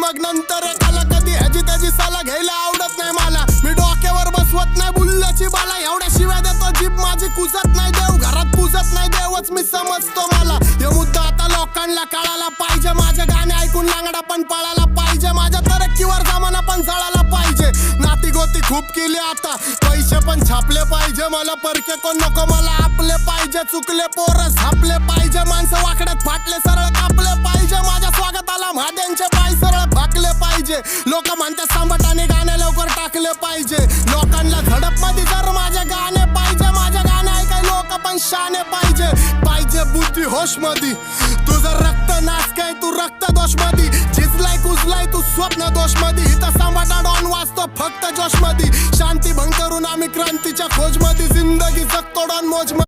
मग नंतर एकाला कधी ह्याची त्याची सला घ्यायला आवडत नाही मला. मी डोक्यावर बसवत नाही बुल्ल्याची बाला, एवढ्या शिव्या देतो जीभ माझी कुजत नाही देव, घरात पूजत नाही देवच मी समजतो मला. हे मुद्दा आता लोकांना कळायला पाहिजे, माझे गाणे ऐकून लांगडा पण पळायला पाहिजे, माझ्या तरक्कीवर जमाना पण चढायला पाहिजे. नाती गोती खूप केली आता, पैसे पण छापले पाहिजे, मला परके कोण नको मला आपले पाहिजे. चुकले पोरं झापले पाहिजे, माणसं वाकड्यात फाटले सरळ कापले पाहिजे, माझ्या स्वागताला महाद्यांचे पाय सरळ भाकले पाहिजे. लोक म्हणतात सांबटाने गाणे लवकर टाकले पाहिजे, लोकांना झडप मध्ये जर माझे गाणे पाहिजे, माझे गाणे ऐकाय लोक पण शाने पाहिजे. पाहिजे बुद्धी होश मध्ये, तुझं रक्त नाच काय तू रक्त दोष मध्ये, झिजलाय कुजलाय तू स्वप्न दोष मध्ये. इथं सांबाटा डॉन वाचतो फक्त जोश मध्ये, शांती भंग करून आम्ही क्रांतीच्या खोज मध्ये, जिंदगी जगतो डॉन मोज मध्ये.